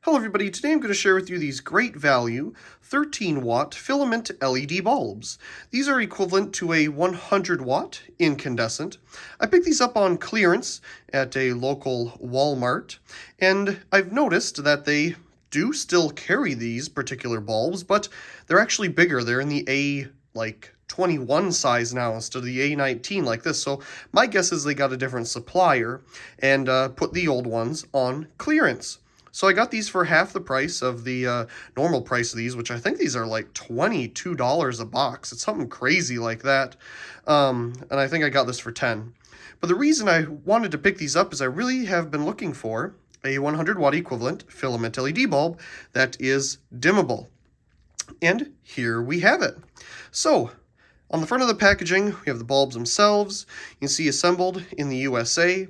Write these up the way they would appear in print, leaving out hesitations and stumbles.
Hello everybody, today I'm going to share with you these great value 13 watt filament LED bulbs. These are equivalent to a 100 watt incandescent. I picked these up on clearance at a local Walmart, and I've noticed that they do still carry these particular bulbs, but they're actually bigger. They're in the A21 size now instead of the A19 like this. So my guess is they got a different supplier and put the old ones on clearance. So I got these for half the price of the normal price of these, which I think these are like $22 a box. It's something crazy like that. And I think I got this for 10. But the reason I wanted to pick these up is I really have been looking for a 100 watt equivalent filament LED bulb that is dimmable. And here we have it. So on the front of the packaging, we have the bulbs themselves. You can see assembled in the USA.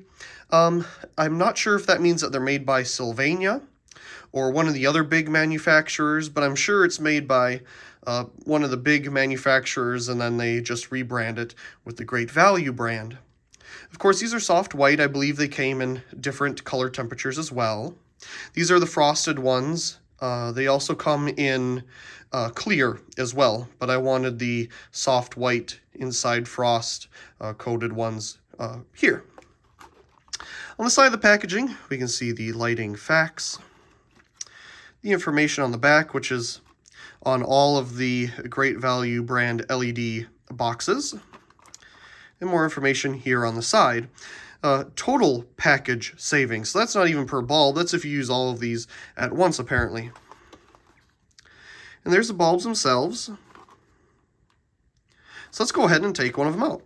I'm not sure if that means that they're made by Sylvania or one of the other big manufacturers, but I'm sure it's made by one of the big manufacturers, and then they just rebrand it with the Great Value brand. Of course, these are soft white. I believe they came in different color temperatures as well. These are the frosted ones. They also come in clear as well, but I wanted the soft white inside frost coated ones here. On the side of the packaging, we can see the lighting facts, the information on the back, which is on all of the Great Value brand LED boxes, and more information here on the side. Total package savings. So that's not even per bulb. That's if you use all of these at once, apparently. And there's the bulbs themselves. So let's go ahead and take one of them out.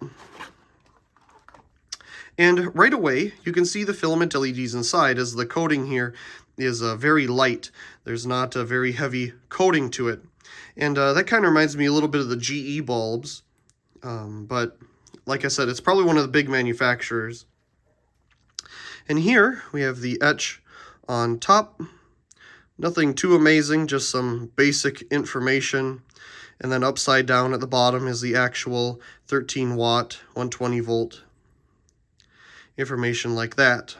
And right away, you can see the filament LEDs inside, as the coating here is very light. There's not a very heavy coating to it. And that kind of reminds me a little bit of the GE bulbs. But like I said, it's probably one of the big manufacturers. And here we have the etch on top. Nothing too amazing, just some basic information. And then upside down at the bottom is the actual 13 watt, 120 volt information like that.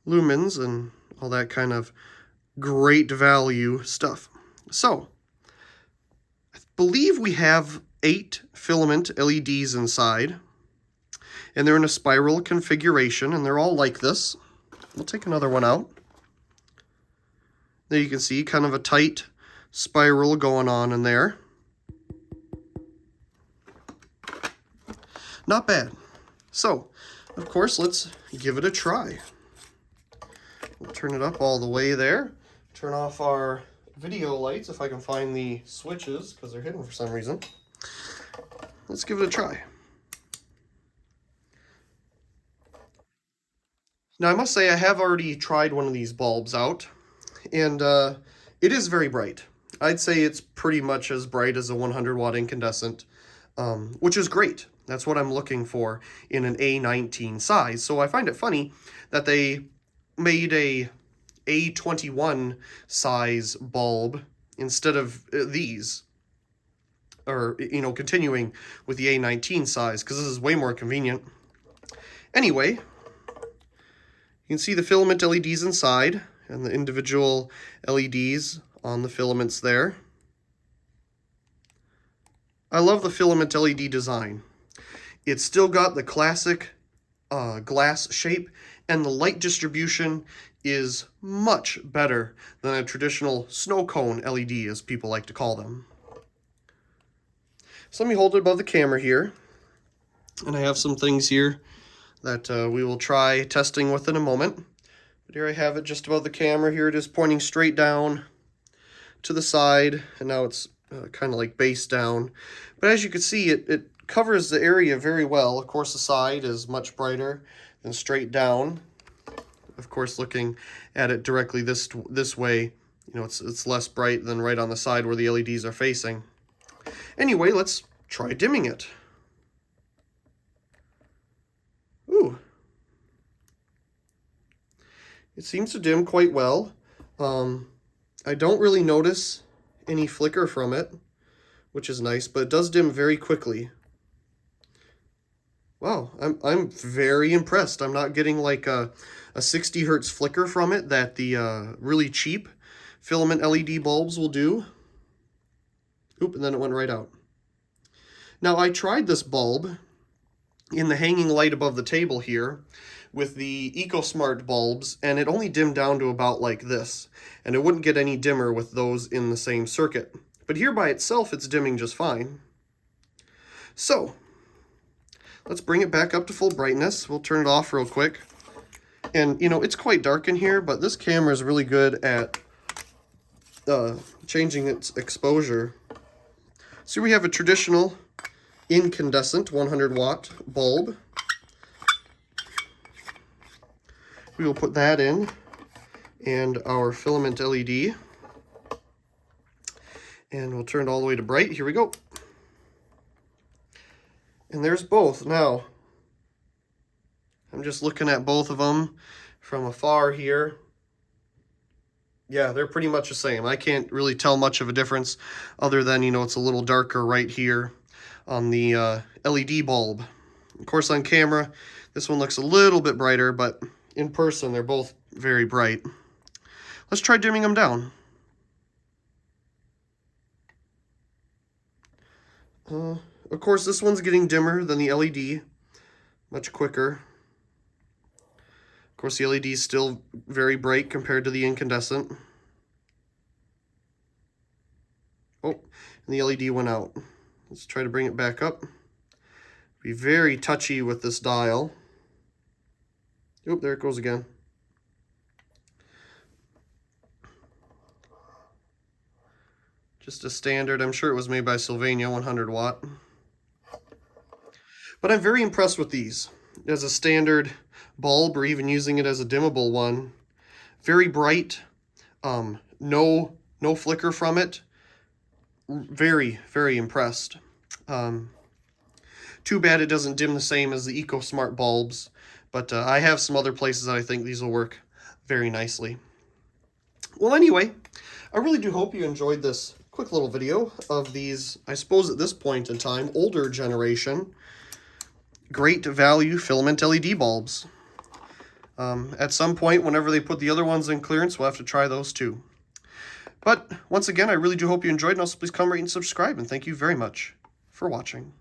Lumens and all that kind of great value stuff. So, I believe we have 8 filament LEDs inside, and they're in a spiral configuration, and they're all like this. We'll take another one out. There you can see kind of a tight spiral going on in there. Not bad. So, of course, let's give it a try. We'll turn it up all the way there. Turn off our video lights if I can find the switches, because they're hidden for some reason. Let's give it a try. Now, I must say I have already tried one of these bulbs out, and it is very bright. I'd say it's pretty much as bright as a 100 watt incandescent, which is great. That's what I'm looking for in an A19 size. So I find it funny that they made a A21 size bulb instead of these, or, you know, continuing with the A19 size, because this is way more convenient. Anyway, you can see the filament LEDs inside and the individual LEDs on the filaments there. I love the filament LED design. It's still got the classic glass shape, and the light distribution is much better than a traditional snow cone LED, as people like to call them. So let me hold it above the camera here, and I have some things here that we will try testing with in a moment. But here I have it just above the camera. Here it is pointing straight down to the side, and now it's kind of like base down. But as you can see, it covers the area very well. Of course, the side is much brighter than straight down. Of course, looking at it directly this way, you know, it's less bright than right on the side where the LEDs are facing. Anyway, let's try dimming it. Ooh. It seems to dim quite well. I don't really notice any flicker from it, which is nice, but it does dim very quickly. Wow, I'm very impressed. I'm not getting like a 60 hertz flicker from it that the really cheap filament LED bulbs will do. Oop, and then it went right out. Now I tried this bulb in the hanging light above the table here with the EcoSmart bulbs, and it only dimmed down to about like this, and it wouldn't get any dimmer with those in the same circuit. But here by itself, it's dimming just fine. So, let's bring it back up to full brightness. We'll turn it off real quick. And, you know, it's quite dark in here, but this camera is really good at changing its exposure. So we have a traditional incandescent 100 watt bulb. We will put that in, and our filament LED. And we'll turn it all the way to bright. Here we go. And there's both. Now, I'm just looking at both of them from afar here. Yeah, they're pretty much the same. I can't really tell much of a difference other than, you know, it's a little darker right here on the LED bulb. Of course, on camera, this one looks a little bit brighter, but in person, they're both very bright. Let's try dimming them down. Of course, this one's getting dimmer than the LED, much quicker. Of course, the LED is still very bright compared to the incandescent. Oh, and the LED went out. Let's try to bring it back up. Be very touchy with this dial. Oop, there it goes again. Just a standard, I'm sure it was made by Sylvania, 100 watt. But I'm very impressed with these as a standard bulb, or even using it as a dimmable one. Very bright, no flicker from it. Very, very impressed. Too bad it doesn't dim the same as the EcoSmart bulbs, but I have some other places that I think these will work very nicely. Well, anyway, I really do hope you enjoyed this quick little video of these, I suppose at this point in time, older generation, great value filament LED bulbs. At some point, whenever they put the other ones in clearance, we'll have to try those too. But once again, I really do hope you enjoyed, and also please come rate and subscribe, and thank you very much for watching.